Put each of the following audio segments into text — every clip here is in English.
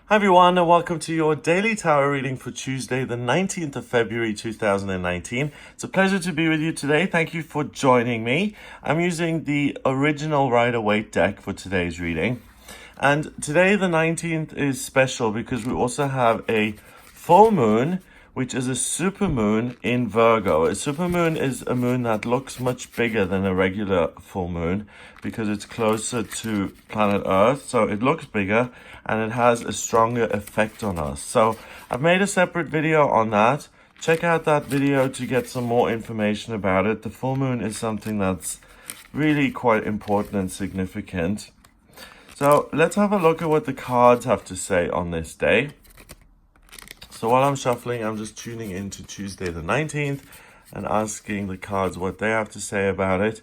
Hi everyone, and welcome to your daily tarot reading for Tuesday, the 19th of February 2019. It's a pleasure to be with you today. Thank you for joining me. I'm using the original Rider-Waite deck for today's reading. And today, the 19th, is special because we also have a full moon, which is a supermoon in Virgo. A supermoon is a moon that looks much bigger than a regular full moon because it's closer to planet Earth, so it looks bigger and it has a stronger effect on us. So I've made a separate video on that. Check out that video to get some more information about it. The full moon is something that's really quite important and significant. So let's have a look at what the cards have to say on this day. So while I'm shuffling, I'm just tuning into Tuesday the 19th and asking the cards what they have to say about it.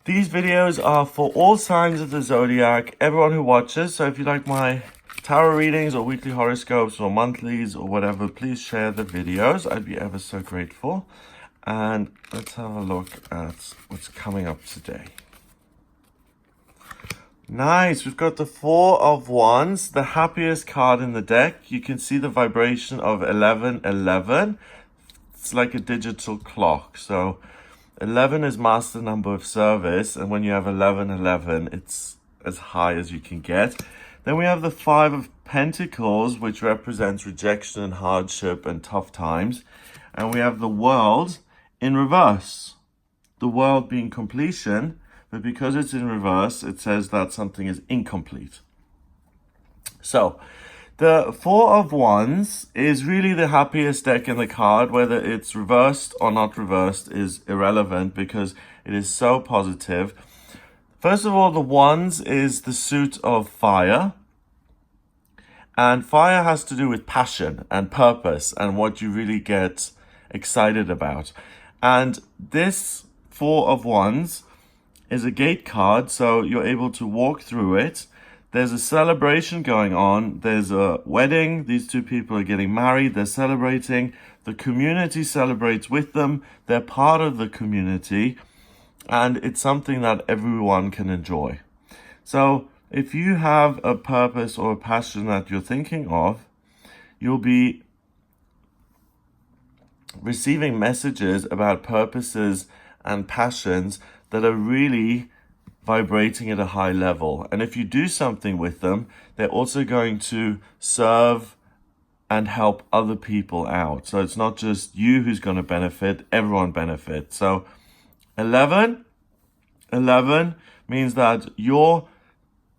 These videos are for all signs of the zodiac, everyone who watches. So if you like my tarot readings or weekly horoscopes or monthlies or whatever, please share the videos. I'd be ever so grateful. And let's have a look at what's coming up today. Nice, we've got the Four of Wands, the happiest card in the deck. You can see the vibration of 1111. It's like a digital clock. So 11 is master number of service, and when you have 1111, it's as high as you can get. Then we have the Five of Pentacles, which represents rejection and hardship and tough times. And we have the World in reverse. The World being completion. But because it's in reverse, it says that something is incomplete. So, the Four of Wands is really the happiest deck in the card. Whether it's reversed or not reversed is irrelevant because it is so positive. First of all, the Wands is the suit of fire. And fire has to do with passion and purpose and what you really get excited about. And this Four of Wands is a gate card, so you're able to walk through it. There's a celebration going on. There's a wedding. These two people are getting married. They're celebrating. The community celebrates with them. They're part of the community, and it's something that everyone can enjoy. So if you have a purpose or a passion that you're thinking of, you'll be receiving messages about purposes and passions that are really vibrating at a high level. And if you do something with them, they're also going to serve and help other people out. So it's not just you who's going to benefit, everyone benefits. So 11 means that your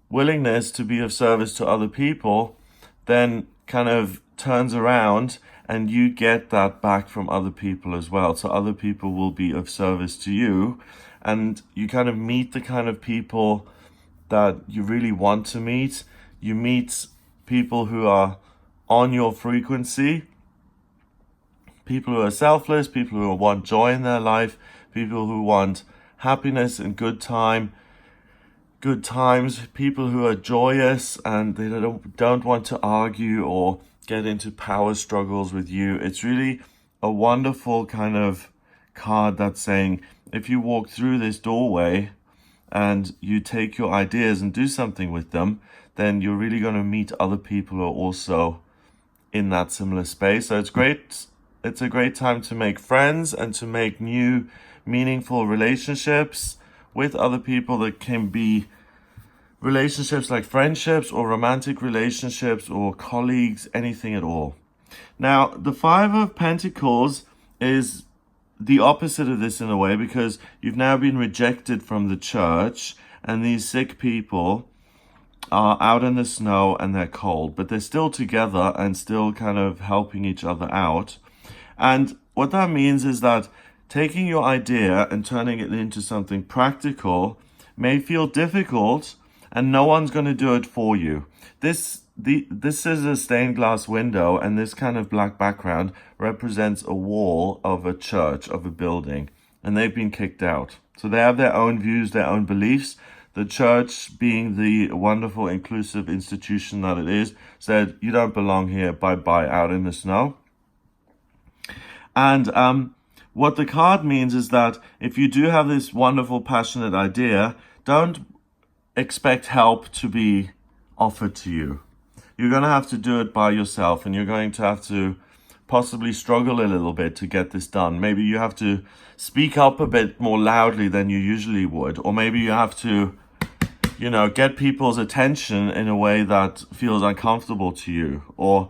willingness to be of service to other people then kind of turns around and you get that back from other people as well. So other people will be of service to you. And you kind of meet the kind of people that you really want to meet. You meet people who are on your frequency, people who are selfless, people who want joy in their life, people who want happiness and good times, people who are joyous and they don't want to argue or get into power struggles with you. It's really a wonderful kind of card that's saying, if you walk through this doorway and you take your ideas and do something with them, then you're really going to meet other people who are also in that similar space. So it's great. It's a great time to make friends and to make new, meaningful relationships with other people that can be relationships like friendships or romantic relationships or colleagues, anything at all. Now, the Five of Pentacles is the opposite of this in a way because you've now been rejected from the church and these sick people are out in the snow and they're cold, but they're still together and still kind of helping each other out. And what that means is that taking your idea and turning it into something practical may feel difficult and no one's going to do it for you. This is a stained glass window, and this kind of black background represents a wall of a church, of a building, and they've been kicked out. So they have their own views, their own beliefs. The church, being the wonderful, inclusive institution that it is, said, you don't belong here, bye-bye, out in the snow. And what the card means is that if you do have this wonderful, passionate idea, don't expect help to be offered to you. you're going to have to do it by yourself, and you're going to have to possibly struggle a little bit to get this done. Maybe you have to speak up a bit more loudly than you usually would, or maybe you have to, get people's attention in a way that feels uncomfortable to you, or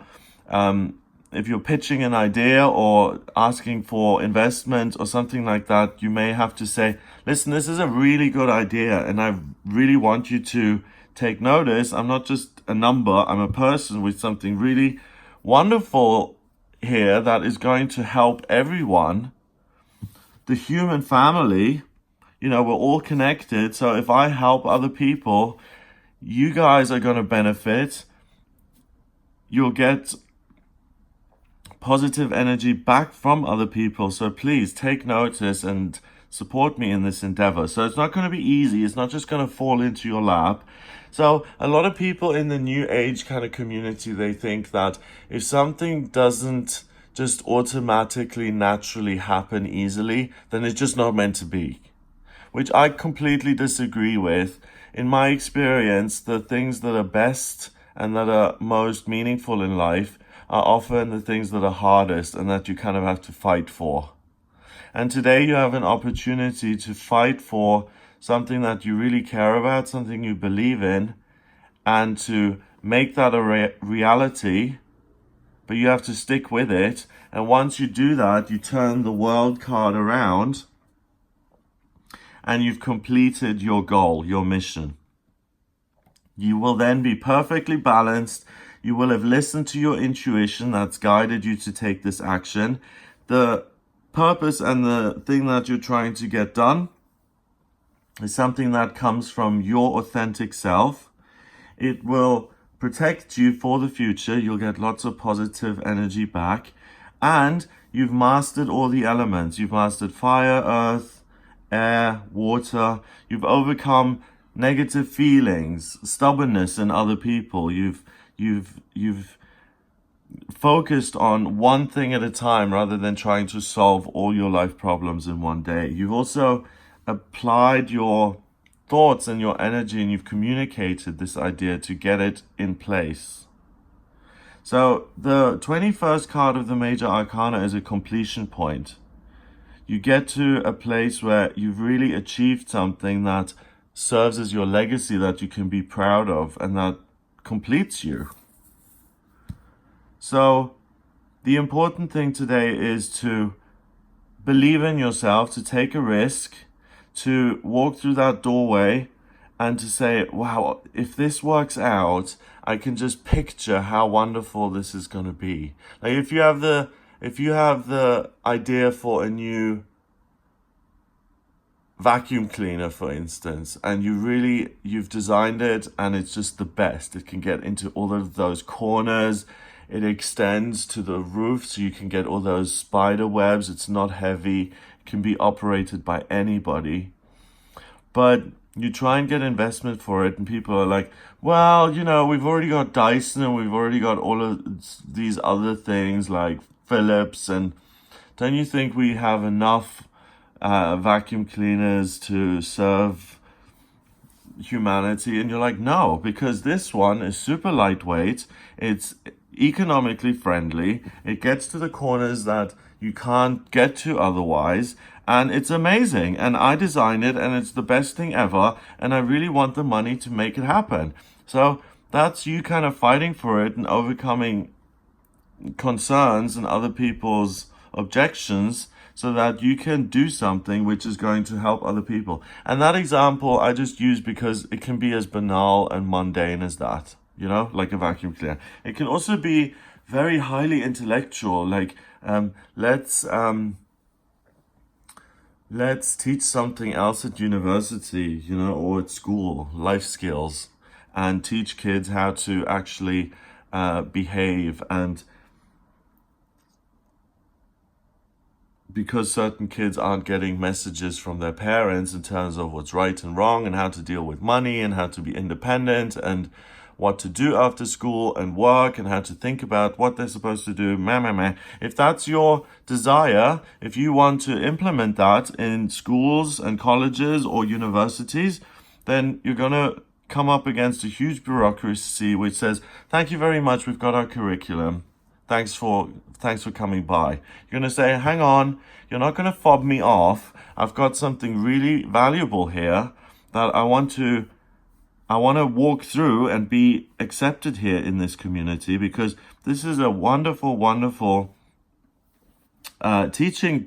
if you're pitching an idea or asking for investment or something like that, you may have to say, listen, this is a really good idea and I really want you to take notice. I'm not just a number, I'm a person with something really wonderful here that is going to help everyone. The human family, we're all connected. So if I help other people, you guys are going to benefit. You'll get positive energy back from other people. So please take notice and support me in this endeavor. So it's not going to be easy. It's not just going to fall into your lap. So a lot of people in the new age kind of community, they think that if something doesn't just automatically, naturally happen easily, then it's just not meant to be, which I completely disagree with. In my experience, the things that are best and that are most meaningful in life are often the things that are hardest and that you kind of have to fight for. And today you have an opportunity to fight for something that you really care about, something you believe in, and to make that a reality, but you have to stick with it. And once you do that, you turn the world card around and you've completed your goal, your mission. You will then be perfectly balanced. You will have listened to your intuition that's guided you to take this action. The purpose and the thing that you're trying to get done is something that comes from your authentic self. It will protect you for the future. You'll get lots of positive energy back. And you've mastered all the elements. You've mastered fire, earth, air, water. You've overcome negative feelings, stubbornness in other people. You've focused on one thing at a time rather than trying to solve all your life problems in one day. You've also applied your thoughts and your energy, and you've communicated this idea to get it in place. So the 21st card of the Major Arcana is a completion point. You get to a place where you've really achieved something that serves as your legacy, that you can be proud of, and that completes you. So the important thing today is to believe in yourself, to take a risk, to walk through that doorway and to say, wow, if this works out, I can just picture how wonderful this is going to be. Like if you have the idea for a new vacuum cleaner, for instance, and you've designed it and it's just the best. It can get into all of those corners. It extends to the roof so you can get all those spider webs. It's not heavy. It can be operated by anybody. But you try and get investment for it and people are like, well, we've already got Dyson and we've already got all of these other things like Philips, and don't you think we have enough vacuum cleaners to serve humanity? And you're like, no, because this one is super lightweight. It's economically friendly. It gets to the corners that you can't get to otherwise. And it's amazing. And I designed it and it's the best thing ever. And I really want the money to make it happen. So that's you kind of fighting for it and overcoming concerns and other people's objections so that you can do something which is going to help other people. And that example I just use because it can be as banal and mundane as that, like a vacuum cleaner. It can also be very highly intellectual, like let's teach something else at university, or at school, life skills, and teach kids how to actually behave. And because certain kids aren't getting messages from their parents in terms of what's right and wrong and how to deal with money and how to be independent and what to do after school and work and how to think about what they're supposed to do, if that's your desire, if you want to implement that in schools and colleges or universities, then you're going to come up against a huge bureaucracy which says, thank you very much, we've got our curriculum. Thanks for coming by. You're going to say, hang on, you're not going to fob me off. I've got something really valuable here that I want to walk through and be accepted here in this community, because this is a wonderful, wonderful teaching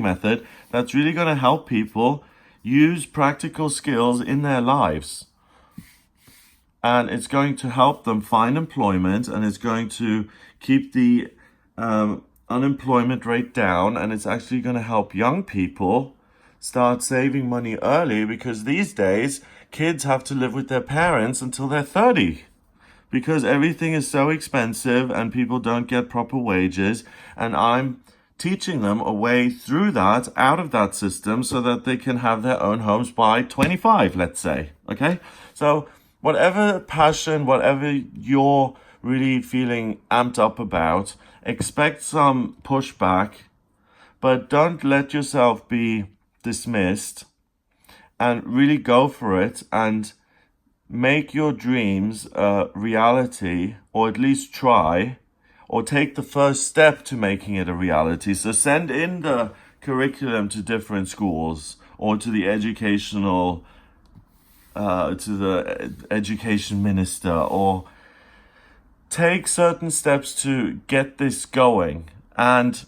method that's really going to help people use practical skills in their lives. And it's going to help them find employment, and it's going to keep the unemployment rate down, and it's actually going to help young people start saving money early, because these days kids have to live with their parents until they're 30 because everything is so expensive and people don't get proper wages. And I'm teaching them a way through that, out of that system, so that they can have their own homes by 25, let's say. Okay? So whatever passion, whatever you're really feeling amped up about, expect some pushback, but don't let yourself be dismissed, and really go for it and make your dreams a reality, or at least try, or take the first step to making it a reality. So send in the curriculum to different schools, or to the educational, to the education minister, or take certain steps to get this going, and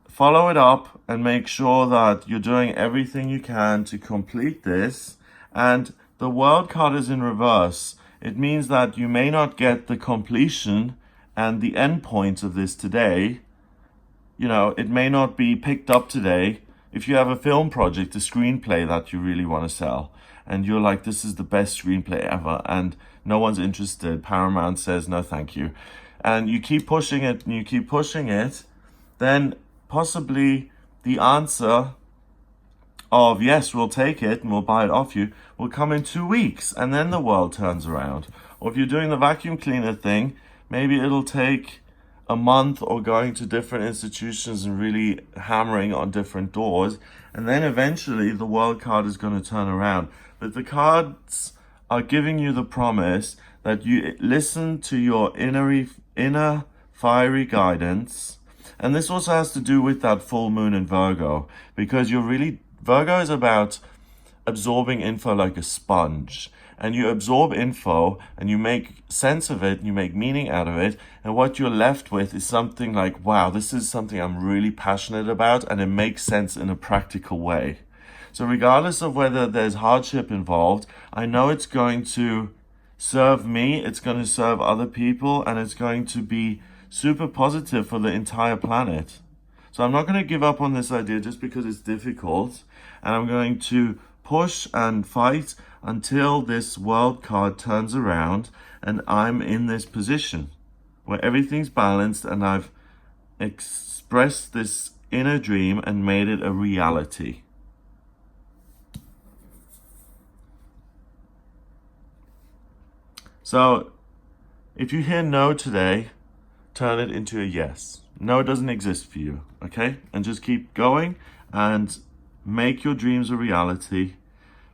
follow it up and make sure that you're doing everything you can to complete this. And the world card is in reverse. It means that you may not get the completion and the end point of this today. You know, it may not be picked up today. If you have a film project, a screenplay that you really want to sell, and you're like, this is the best screenplay ever, and no one's interested, Paramount says no thank you, and you keep pushing it and you keep pushing it, then possibly the answer of yes, we'll take it and we'll buy it off you will come in 2 weeks, and then the world turns around. Or if you're doing the vacuum cleaner thing, maybe it'll take a month, or going to different institutions and really hammering on different doors, and then eventually the world card is going to turn around. But the cards are giving you the promise that you listen to your inner fiery guidance. And this also has to do with that full moon in Virgo, because Virgo is about absorbing info like a sponge. And you absorb info and you make sense of it and you make meaning out of it. And what you're left with is something like, wow, this is something I'm really passionate about, and it makes sense in a practical way. So regardless of whether there's hardship involved, I know it's going to serve me, it's going to serve other people, and it's going to be super positive for the entire planet. So I'm not going to give up on this idea just because it's difficult, and I'm going to push and fight until this world card turns around and I'm in this position where everything's balanced and I've expressed this inner dream and made it a reality. So if you hear no today, turn it into a yes. No doesn't exist for you, okay? And just keep going and make your dreams a reality.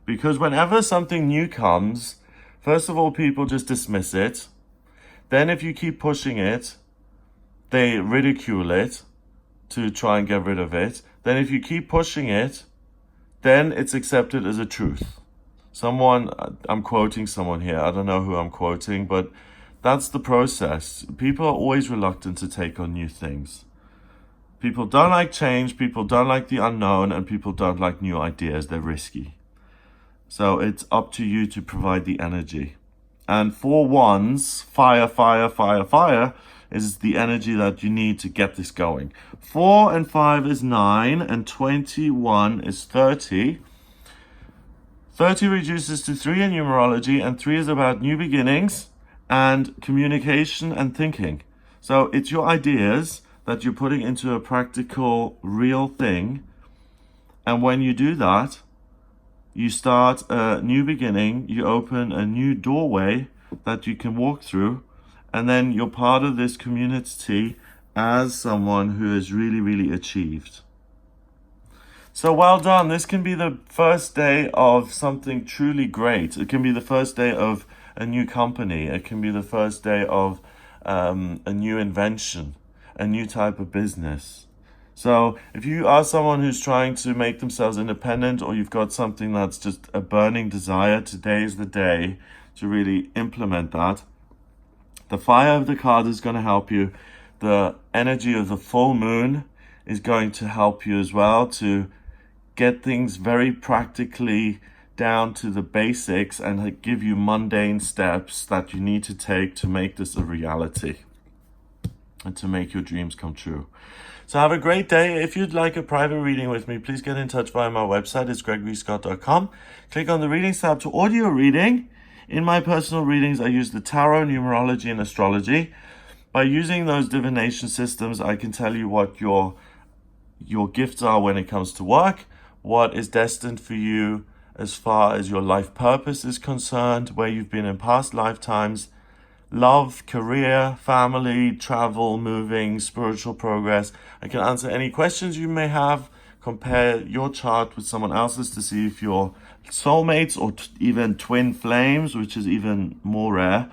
Because whenever something new comes, first of all, people just dismiss it. Then if you keep pushing it, they ridicule it to try and get rid of it. Then if you keep pushing it, then it's accepted as a truth. I'm quoting someone here, I don't know who I'm quoting, but that's the process. People are always reluctant to take on new things. People don't like change, people don't like the unknown, and people don't like new ideas. They're risky. So it's up to you to provide the energy. And 4 wands, fire, fire, fire, fire, is the energy that you need to get this going. 4 and 5 is 9, and 21 is 30. 30 reduces to 3 in numerology, and 3 is about new beginnings and communication and thinking. So it's your ideas that you're putting into a practical, real thing. And when you do that, you start a new beginning, you open a new doorway that you can walk through, and then you're part of this community as someone who has really, really achieved. So well done. This can be the first day of something truly great. It can be the first day of a new company. It can be the first day of a new invention, a new type of business. So if you are someone who's trying to make themselves independent, or you've got something that's just a burning desire, today is the day to really implement that. The fire of the card is going to help you. The energy of the full moon is going to help you as well to get things very practically down to the basics and give you mundane steps that you need to take to make this a reality and to make your dreams come true. So have a great day. If you'd like a private reading with me, please get in touch via my website. It's gregoryscott.com. Click on the readings tab to audio reading. In my personal readings, I use the tarot, numerology, and astrology. By using those divination systems, I can tell you what your gifts are when it comes to work, what is destined for you as far as your life purpose is concerned, where you've been in past lifetimes, love, career, family, travel, moving, spiritual progress. I can answer any questions you may have, compare your chart with someone else's to see if you're soulmates or even twin flames, which is even more rare.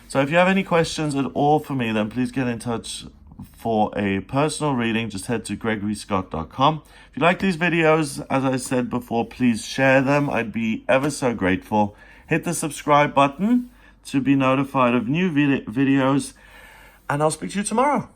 So if you have any questions at all for me, then please get in touch for a personal reading. Just head to gregoryscott.com. If you like these videos, as I said before, please share them. I'd be ever so grateful. Hit the subscribe button to be notified of new videos, and I'll speak to you tomorrow.